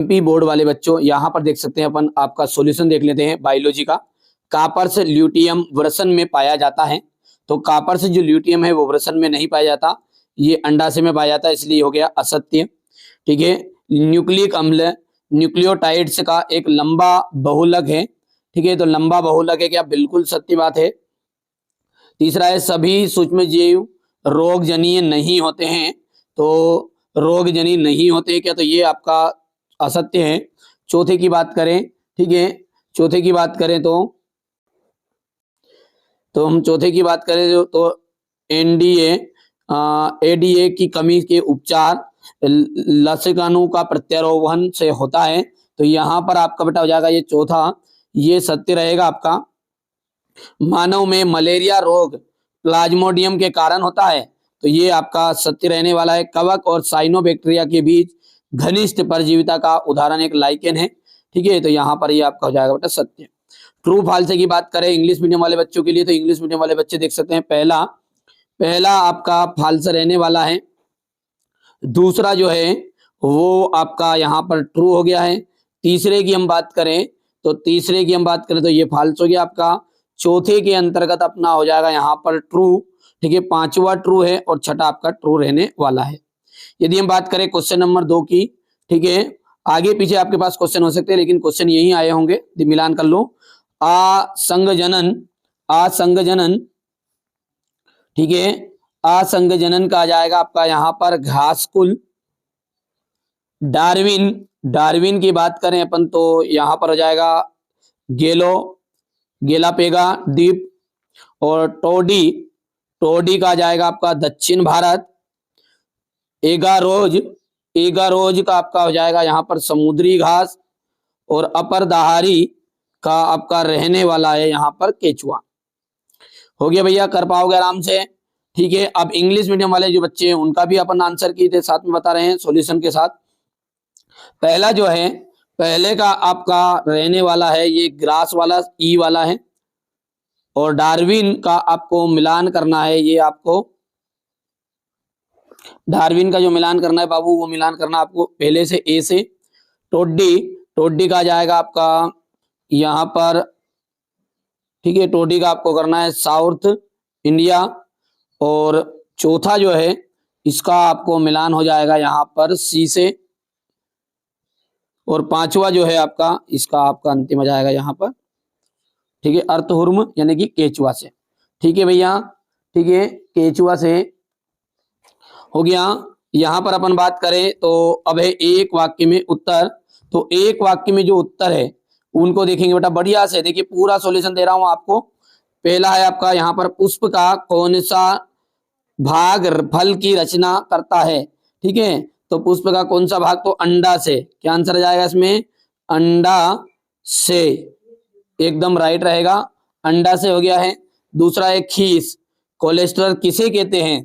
MP board वाले बच्चों यहाँ पर देख सकते हैं अपन आपका सॉल्यूशन देख लेते हैं बायोलॉजी का। कॉपर्स ल्यूटियम वृषण में पाया जाता है। तो कॉपर्स जो ल्यूटियम है वो वृषण में नहीं पाया जाता, ये अंडाशय में पाया जाता है, इसलिए हो गया असत्य। ठीक है। न्यूक्लिक अम्ल न्यूक्लियोटाइड्स का एक लंबा बहुलक है। ठीक है, तो लंबा बहुलक है क्या? बिल्कुल सत्य बात है। तीसरा है सभी सूक्ष्मजीव रोगजनीय नहीं होते हैं। तो रोगजनीय नहीं होते क्या? तो ये आपका असत्य है। चौथे की बात करें, ठीक है, चौथे की बात करें तो हम चौथे की बात करें तो एनडीए एडीए की कमी के उपचार लसिकाणु का प्रत्यारोपण से होता है। तो यहाँ पर आपका बेटा हो जाएगा ये चौथा, ये सत्य रहेगा आपका। मानव में मलेरिया रोग प्लाज्मोडियम के कारण होता है। तो ये आपका सत्य रहने वाला है। कवक और साइनोबैक्टीरिया के बीच घनिष्ठ परजीविता का उदाहरण एक लाइकेन है। ठीक है, तो यहाँ पर ये आपका हो जाएगा बेटा सत्य। ट्रू फॉल्स की बात करें इंग्लिश मीडियम वाले बच्चों के लिए, तो इंग्लिश मीडियम वाले बच्चे देख सकते हैं पहला आपका फॉल्स रहने वाला है। दूसरा जो है वो आपका यहाँ पर ट्रू हो गया है। तीसरे की हम बात करें तो ये फॉल्स हो गया आपका। चौथे के अंतर्गत अपना हो जाएगा यहाँ पर ट्रू। ठीक है, पांचवा ट्रू है और छठा आपका ट्रू रहने वाला है। यदि हम बात करें क्वेश्चन नंबर 2 की, ठीक है, आगे पीछे आपके पास क्वेश्चन हो सकते हैं लेकिन क्वेश्चन यही आए होंगे, मिलान कर लो। असंगजनन, ठीक है, असंगजनन का आ जाएगा आपका यहाँ पर घासकुल। डार्विन की बात करें अपन तो यहाँ पर हो जाएगा गेलापेगा द्वीप। और टोडी का आ जाएगा आपका दक्षिण भारत। एगारोज का आपका हो जाएगा यहाँ पर समुद्री घास। और अपर दहारी का आपका रहने वाला है यहाँ पर केचुआ। हो गया भैया, कर पाओगे आराम से। ठीक है, अब इंग्लिश मीडियम वाले जो बच्चे हैं उनका भी अपन आंसर की थे, साथ में बता रहे हैं सॉल्यूशन के साथ। पहला जो है, पहले का आपका रहने वाला है ये ग्रास वाला ई वाला है। और डार्विन का आपको मिलान करना है, ये आपको डार्विन का जो मिलान करना है बाबू, वो मिलान करना आपको पहले से ए से। टोडी का जाएगा आपका यहाँ पर, ठीक है, टोडी का आपको करना है साउथ इंडिया। और चौथा जो है इसका आपको मिलान हो जाएगा यहाँ पर सी से। और पांचवा जो है आपका इसका आपका अंतिम हो जाएगा यहाँ पर, ठीक है, अर्थहुर्म यानी कि केचुआ से। ठीक है भैया, ठीक है, केचुआ से हो गया। यहां पर अपन बात करें तो अब है एक वाक्य में उत्तर। तो एक वाक्य में जो उत्तर है उनको देखेंगे बेटा बढ़िया से। देखिए पूरा सॉल्यूशन दे रहा हूं आपको। पहला है आपका यहाँ पर पुष्प का कौन सा भाग फल की रचना करता है। ठीक है, तो पुष्प का कौन सा भाग? तो अंडा से। क्या आंसर आ जाएगा इसमें? अंडा से, एकदम राइट रहेगा, अंडा से हो गया है। दूसरा है खीस, कोलेस्ट्रॉल किसे कहते हैं?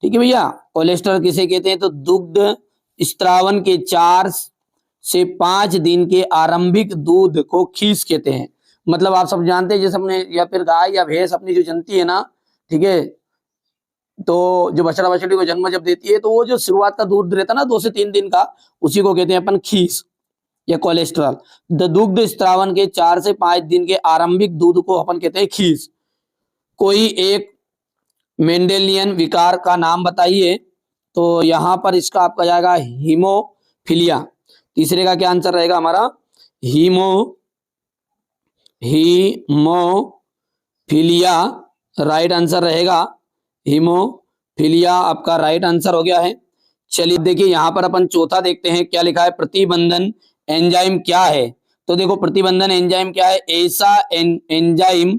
ठीक है भैया, कोलेस्ट्रॉल किसे कहते हैं? तो दुग्ध स्त्रावन के 4 से 5 दिन के आरंभिक दूध को खीस कहते हैं। मतलब आप सब जानते हैं जैसे अपने या फिर गाय या भैंस अपनी जो जनती है ना, ठीक है, तो जो बछड़ा बछड़ी को जन्म जब देती है तो वो जो शुरुआत का दूध रहता है ना 2 से 3 दिन का, उसी को कहते हैं अपन खीस या कोलेस्ट्रॉल। दुग्ध स्त्रावन के 4 से 5 दिन के आरंभिक दूध को अपन कहते हैं खीस। कोई एक मेंडेलियन विकार का नाम बताइए। तो यहां पर इसका आपका जाएगा हीमोफीलिया। तीसरे का क्या आंसर रहेगा हमारा? हीमोफीलिया राइट आंसर रहेगा। हीमोफीलिया आपका राइट आंसर हो गया है। चलिए देखिए यहां पर अपन चौथा देखते हैं क्या लिखा है। प्रतिबंधन एंजाइम क्या है? तो देखो प्रतिबंधन एंजाइम क्या है? ऐसा एंजाइम,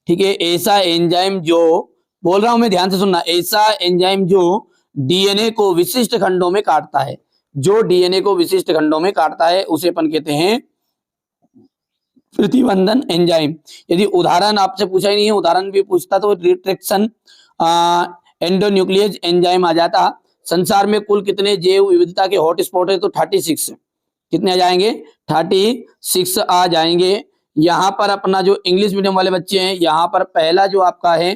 ठीक है, ऐसा एंजाइम जो, बोल रहा हूं मैं ध्यान से सुनना, ऐसा एंजाइम जो डीएनए को विशिष्ट खंडों में काटता है। जो डीएनए को विशिष्ट खंडों में काटता है उसे अपन कहते हैं प्रतिबंधन एंजाइम। यदि उदाहरण आपसे पूछा ही नहीं है, उदाहरण भी पूछता तो रिट्रैक्शन एंडोन्यूक्लियस एंजाइम आ जाता। संसार में कुल कितने जैव विविधता के हॉटस्पॉट है? तो 36। कितने आ जाएंगे? 36 आ जाएंगे। यहां पर अपना जो इंग्लिश मीडियम वाले बच्चे हैं, यहां पर पहला जो आपका है,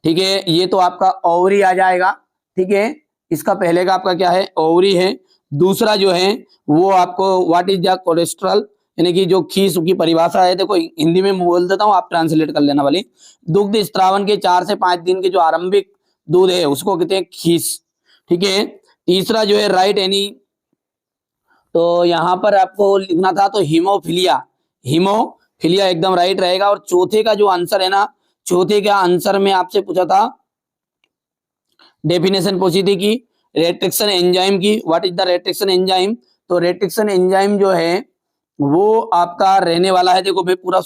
ठीक है, ये तो आपका ओवरी आ जाएगा। ठीक है, इसका पहले का आपका क्या है? ओवरी है। दूसरा जो है वो आपको व्हाट इज द कोलेस्ट्रॉल, यानी कि जो खीस की परिभाषा है, देखो हिंदी में बोल देता हूँ, आप ट्रांसलेट कर लेना वाली। दुग्ध स्त्रावन के 4 से 5 दिन के जो आरंभिक दूध है उसको कहते हैं खीस, ठीक है। तीसरा जो है राइट एनी, तो यहाँ पर आपको लिखना था तो हीमोफीलिया, हीमोफीलिया एकदम राइट रहेगा। और चौथे का जो आंसर है ना, चौथे का आंसर में आपसे पूछा था, डेफिनेशन पूछी थी कि रेस्ट्रिक्शन एंजाइम की, what is the restriction enzyme. तो रेस्ट्रिक्शन एंजाइम जो है वो आपका रहने वाला है, देखो मैं पूरा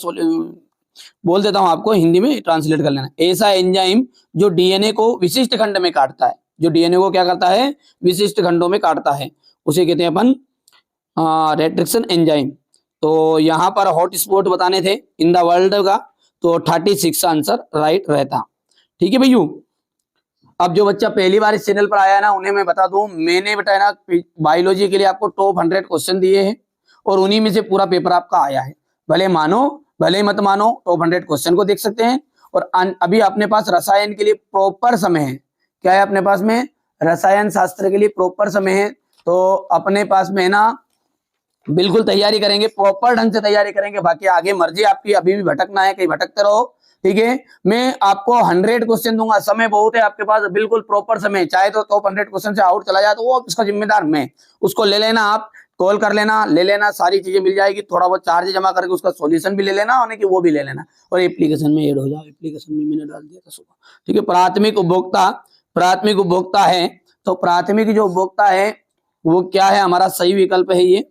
बोल देता हूं आपको, हिंदी में ट्रांसलेट कर लेना। ऐसा एंजाइम जो डीएनए को विशिष्ट खंड में काटता है, जो डीएनए को क्या करता है, विशिष्ट खंडों में काटता है, उसे कहते हैं अपन रेस्ट्रिक्शन एंजाइम। तो यहाँ पर हॉट स्पॉट बताने थे इन द वर्ल्ड का, तो 36 आंसर राइट रहता, ठीक है भैया। अब जो बच्चा पहली बार इस चैनल पर आया ना, उन्हें मैं बता दूं, मैंने बताया ना बायोलॉजी के लिए आपको टॉप 100 क्वेश्चन दिए हैं और उन्हीं में से पूरा पेपर आपका आया है। भले मानो भले मत मानो, टॉप 100 क्वेश्चन को देख सकते हैं। और अभी अपने पास रसायन के लिए प्रॉपर समय है, क्या है अपने पास में, रसायन शास्त्र के लिए प्रॉपर समय है। तो अपने पास में ना बिल्कुल तैयारी करेंगे, प्रॉपर ढंग से तैयारी करेंगे, बाकी आगे मर्जी आपकी, अभी भी भटकना है कहीं भटकते रहो, ठीक है। मैं आपको 100 क्वेश्चन दूंगा, समय बहुत है आपके पास, बिल्कुल प्रॉपर समय, चाहे तो टॉप 100 क्वेश्चन से आउट चला जाए तो वो इसका जिम्मेदार मैं, उसको ले लेना, आप कॉल कर लेना, ले लेना, सारी चीजें मिल जाएगी, थोड़ा बहुत चार्ज जमा करके उसका सॉल्यूशन भी ले लेना, यानी कि वो भी ले लेना, और एप्लीकेशन में ऐड हो जाओ, एप्लीकेशन में मैंने डाल दिया था सुबह, ठीक है। प्राथमिक उपभोक्ता है, तो प्राथमिक जो उपभोक्ता है वो क्या है, हमारा सही विकल्प है ये,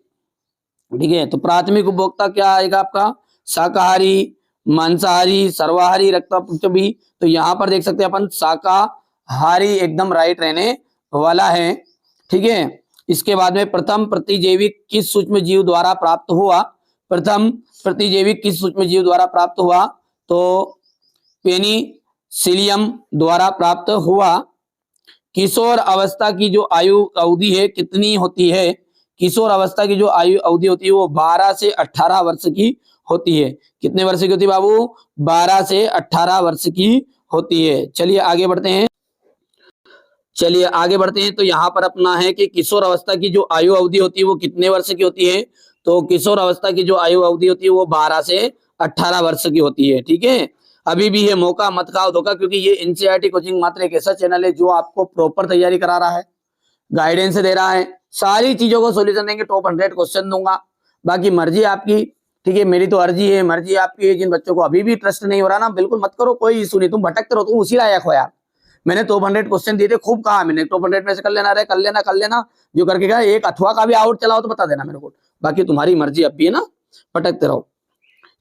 ठीक है। तो प्राथमिक उपभोक्ता क्या आएगा आपका, शाकाहारी, मांसाहारी, सर्वाहारी, रक्तपी। तो यहाँ पर देख सकते हैं अपन शाकाहारी एकदम राइट रहने वाला है, ठीक है। इसके बाद में प्रथम प्रतिजैविक किस सूक्ष्म जीव द्वारा प्राप्त हुआ, प्रथम प्रतिजैविक किस सूक्ष्म जीव द्वारा प्राप्त हुआ, तो पेनिसिलियम द्वारा प्राप्त हुआ। किशोर अवस्था की जो आयु अवधि है कितनी होती है, किशोर अवस्था की जो आयु अवधि होती है वो 12 से 18 वर्ष की होती है। कितने वर्ष की होती है बाबू, 12 से 18 वर्ष की होती है। चलिए आगे बढ़ते हैं, तो यहाँ पर अपना है कि किशोर अवस्था की जो आयु अवधि होती है वो कितने वर्ष की होती है, तो किशोर अवस्था की जो आयु अवधि होती है वो 12 से 18 वर्ष की होती है, ठीक है। अभी भी है मौका, मत खाओ धोखा, क्योंकि ये एनसीईआरटी कोचिंग मात्र एक ऐसा चैनल है जो आपको प्रॉपर तैयारी करा रहा है, गाइडेंस दे रहा है, सारी चीजों को सोल्यूशन देंगे, टॉप 100 क्वेश्चन दूंगा, बाकी मर्जी आपकी, ठीक है। मेरी तो अर्जी है, मर्जी आपकी है। जिन बच्चों को अभी भी ट्रस्ट नहीं हो रहा ना, बिल्कुल मत करो, कोई इशू नहीं, तुम भटकते रहो, तुम उसी लायक हो यार। मैंने टॉप 100 क्वेश्चन दिए थे, खूब कहा मैंने, टॉप 100 में से कर लेना, जो करके गया एक अथवा का भी आउट चलाओ तो बता देना मेरे को, बाकी तुम्हारी मर्जी अब भी है ना, भटकते रहो।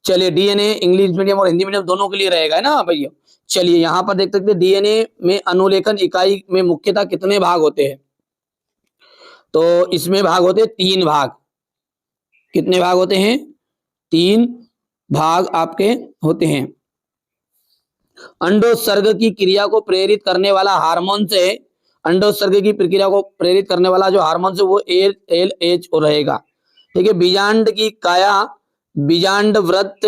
चलिए डीएनए इंग्लिश मीडियम और हिंदी मीडियम दोनों के लिए रहेगा, है ना भैया। चलिए यहाँ पर देख सकते हैं डीएनए में अनुलेखन इकाई में मुख्यतः कितने भाग होते हैं, तो इसमें भाग होते हैं 3 भाग। कितने भाग होते हैं, 3 भाग आपके होते हैं। अंडोत्सर्ग की क्रिया को प्रेरित करने वाला हार्मोन से, अंडोत्सर्ग की प्रक्रिया को प्रेरित करने वाला जो हार्मोन से वो LH रहेगा, ठीक है। बीजांड की काया, बीजांड वृत्त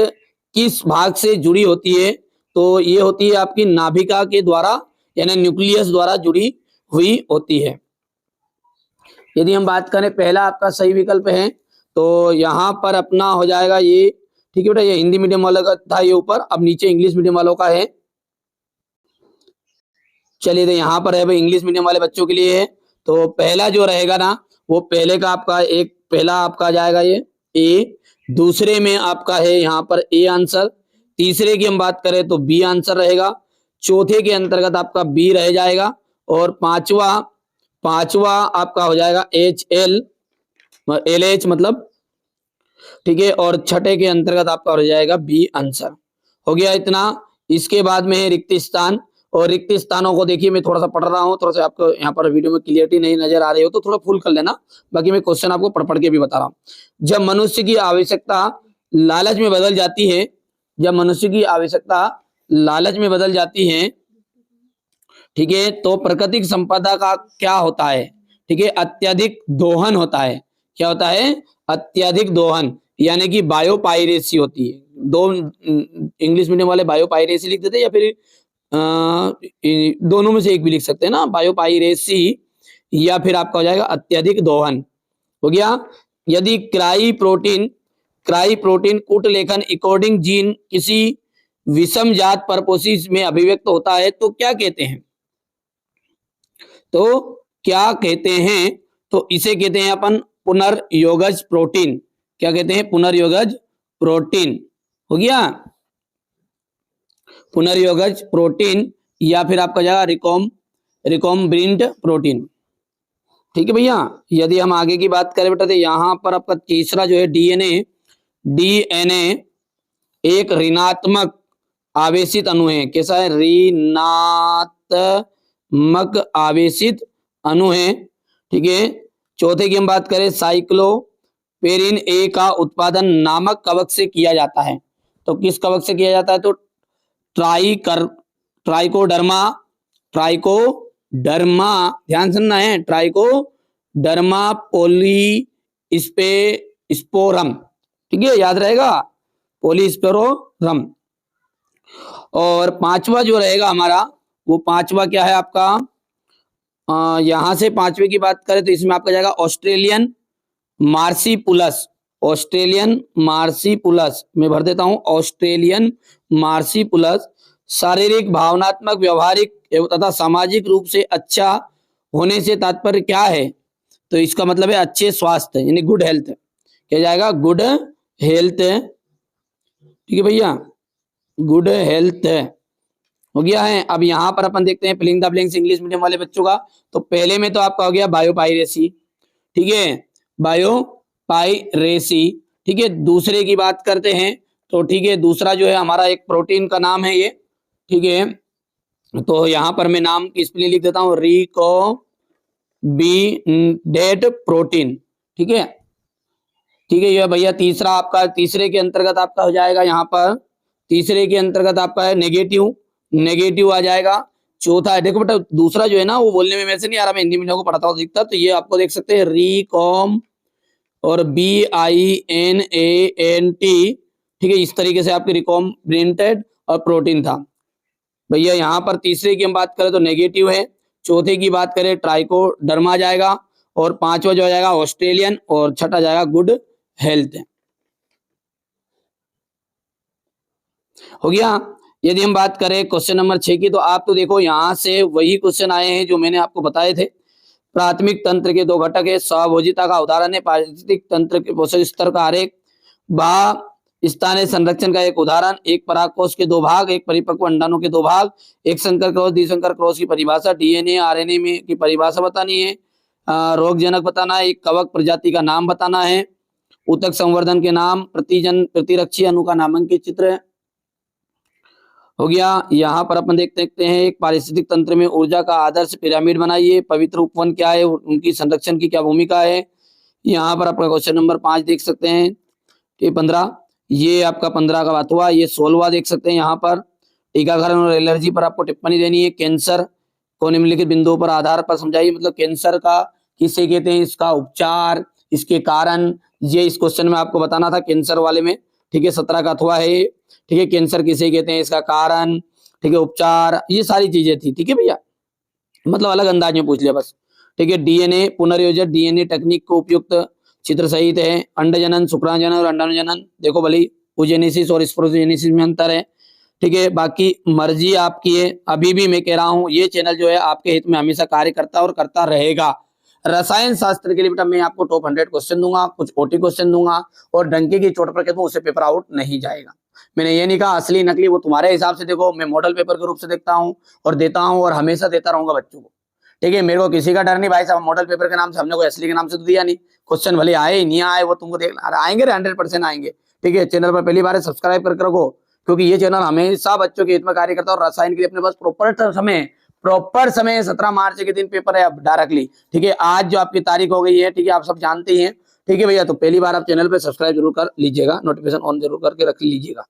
किस भाग से जुड़ी होती है, तो ये होती है आपकी नाभिका के द्वारा, यानी न्यूक्लियस द्वारा जुड़ी हुई होती है। यदि हम बात करें पहला आपका सही विकल्प है, तो यहाँ पर अपना हो जाएगा ये, ठीक है बेटा। ये हिंदी मीडियम वाला का था ये ऊपर, अब नीचे इंग्लिश मीडियम वालों का है। चलिए तो यहाँ पर है भाई इंग्लिश मीडियम वाले बच्चों के लिए है, तो पहला जो रहेगा ना वो पहले का आपका पहला आपका जाएगा ये ए, दूसरे में आपका है यहाँ पर ए आंसर, तीसरे की हम बात करें तो बी आंसर रहेगा, चौथे के अंतर्गत आपका बी रह जाएगा, और पांचवा आपका हो जाएगा LH मतलब, ठीक है। और छठे के अंतर्गत आपका हो जाएगा बी आंसर। हो गया इतना। इसके बाद में है रिक्त स्थान, और रिक्त स्थानों को देखिए मैं थोड़ा सा पढ़ रहा हूँ, थोड़ा सा आपको यहाँ पर वीडियो में क्लियरिटी नहीं नजर आ रही हो तो थोड़ा फुल कर लेना, बाकी मैं क्वेश्चन आपको पढ़ के भी बता रहा हूँ। जब मनुष्य की आवश्यकता लालच में बदल जाती है, जब मनुष्य की आवश्यकता लालच में बदल जाती है, ठीक है, तो प्राकृतिक संपदा का क्या होता है, ठीक है, अत्यधिक दोहन होता है। क्या होता है, अत्यधिक दोहन, यानी कि बायोपायरेसी होती है। दो इंग्लिश मीडियम वाले बायोपायरेसी लिख देते हैं, या फिर दोनों में से एक भी लिख सकते हैं ना, बायोपायरेसी, या फिर आपका हो जाएगा अत्यधिक दोहन, हो गया। यदि क्राई प्रोटीन कूट लेखन अकॉर्डिंग जीन किसी विषम जात परपोसिस में अभिव्यक्त होता है तो क्या कहते हैं? तो क्या कहते हैं? तो इसे कहते हैं अपन पुनर्योगज प्रोटीन। क्या कहते हैं? पुनर्योगज प्रोटीन। हो गया, पुनर्योगज प्रोटीन, या फिर आपका जाएगा रिकॉम्बिनेंट प्रोटीन। ठीक है भैया। यदि हम आगे की बात करें बेटा तो यहाँ पर आपका तीसरा जो है डीएनए एक ऋणात्मक आवेशित अणु है। कैसा है? ऋणात्मक आवेशित अणु है। ठीक है। चौथे की हम बात करें साइक्लोपेरिन ए का उत्पादन नामक कवक से किया जाता है। तो किस कवक से किया जाता है? तो ट्राइकोडर्मा, ध्यान सुनना है, ट्राइकोडर्मा पॉलीस्पेरोरम। ठीक है, याद रहेगा, पॉलीस्पेरोरम। और पांचवा जो रहेगा हमारा, वो पांचवा क्या है आपका? यहां से पांचवे की बात करें तो इसमें आपका जाएगा ऑस्ट्रेलियन मार्सीपुलस। मैं भर देता हूं, ऑस्ट्रेलियन मार्सीपुलस शारीरिक, भावनात्मक, व्यवहारिक तथा सामाजिक रूप से अच्छा होने से तात्पर्य क्या है? तो इसका मतलब है अच्छे स्वास्थ्य, यानी गुड हेल्थ। क्या जाएगा? Good health. ठीक है भैया, गुड हेल्थ हो गया है। अब यहाँ पर अपन देखते हैं filling the blanks English medium वाले बच्चों का। तो पहले में तो आपका हो गया बायोपायरेसी। ठीक है, बायोपायरेसी। ठीक है, दूसरे की बात करते हैं तो ठीक है, दूसरा जो है हमारा एक प्रोटीन का नाम है ये। ठीक है, तो यहाँ पर मैं नाम की स्पेलिंग लिख देता हूँ, रिकोम्बिनेंट प्रोटीन। ठीक है, ठीक है। ये भैया तीसरा आपका, तीसरे के अंतर्गत आपका हो जाएगा, यहाँ पर तीसरे के अंतर्गत आपका है नेगेटिव आ जाएगा। चौथा है, देखो बेटा दूसरा जो है ना वो बोलने में वैसे नहीं आ रहा, मैं हिंदी मीडियम को पढ़ाता हूँ दिखता, तो ये आपको देख सकते हैं रिकॉम और BINANT। ठीक है, इस तरीके से आपके रिकॉम्बिनेंटेड और प्रोटीन था भैया। यहाँ पर तीसरे की हम बात करें तो नेगेटिव है, चौथे की बात करें ट्राइकोडर्मा जाएगा, और पांचवा जो आ जाएगा ऑस्ट्रेलियन, और छठा जाएगा गुड हेल्थ। हो गया। यदि हम बात करें क्वेश्चन नंबर 6 की, तो आप तो देखो यहाँ से वही क्वेश्चन आए हैं जो मैंने आपको बताए थे। प्राथमिक तंत्र के दो घटक है, सहभोजिता का उदाहरण है, पारिस्थितिक तंत्र के पोषक स्तर का आरेख, स्थानीय संरक्षण का एक उदाहरण, एक परागकोश के दो भाग, एक परिपक्व अंडाणु के दो भाग, एक संकर क्रॉस द्विसंकर क्रॉस की परिभाषा, डीएनए आरएनए में की परिभाषा बतानी है, रोगजनक बताना है, एक कवक प्रजाति का नाम बताना है, ऊतक संवर्धन के नाम, प्रतिरक्षी अणु का नामांकित चित्र है। हो गया। यहाँ पर अपन देखते हैं एक पारिस्थितिक तंत्र में ऊर्जा का आदर्श पिरामिड बनाइए, पवित्र उपवन क्या है, उनकी संरक्षण की क्या भूमिका है। यहाँ पर आपका क्वेश्चन नंबर 5 देख सकते हैं, ठीक 15, ये आपका 15 का बात हुआ। ये 16वां देख सकते हैं यहाँ पर, टीकाकरण और एलर्जी पर आपको टिप्पणी देनी है। कैंसर को निम्नलिखित बिंदुओं पर आधार पर समझाइए, मतलब कैंसर का किसे कहते हैं, इसका उपचार, इसके कारण, ये इस क्वेश्चन में आपको बताना था कैंसर वाले में। ठीक है, 17 का अथवा है। ठीक है, कैंसर किसे कहते हैं, इसका कारण, ठीक है, उपचार, ये सारी चीजें थी। ठीक है भैया, मतलब अलग अंदाज में पूछ लिया बस। ठीक है, डीएनए पुनर्योजन डीएनए तकनीक को उपयुक्त चित्र सहित है। अंडजनन, शुक्राणुजनन और अंडाणुजनन, देखो भले ओजेनेसिस और स्पोरोजेनेसिस में अंतर है। ठीक है, बाकी मर्जी आपकी है। अभी भी मैं कह रहा हूँ ये चैनल जो है आपके हित में हमेशा कार्य करता है और करता रहेगा। रसायन शास्त्र के लिए बेटा मैं आपको टॉप 100 क्वेश्चन दूंगा, कुछ ओटी क्वेश्चन दूंगा, और डंके की चोट पर कहता हूँ उससे पेपर आउट नहीं जाएगा। मैंने ये नहीं कहा असली नकली, वो तुम्हारे हिसाब से देखो, मैं मॉडल पेपर के रूप से देखता हूँ और देता हूँ और हमेशा देता रहूंगा बच्चों को। ठीक है, मेरे को किसी का डर नहीं भाई साहब, मॉडल पेपर के नाम से हमने कोई असली के नाम से तो दिया नहीं। क्वेश्चन भले आए नहीं आए वो तुमको देखना, आएंगे 100% आएंगे। ठीक है, चैनल पर पहली बार सब्सक्राइब करके रखो, क्योंकि ये चैनल हमेशा बच्चों के हित में कार्य करता है। और रसायन के लिए अपने पास प्रॉपर समय 17 मार्च के दिन पेपर है अब डायरेक्टली। ठीक है, आज जो आपकी तारीख हो गई है, ठीक है, आप सब जानते हैं। ठीक है भैया, तो पहली बार आप चैनल पे सब्सक्राइब जरूर कर लीजिएगा, नोटिफिकेशन ऑन जरूर करके रख लीजिएगा।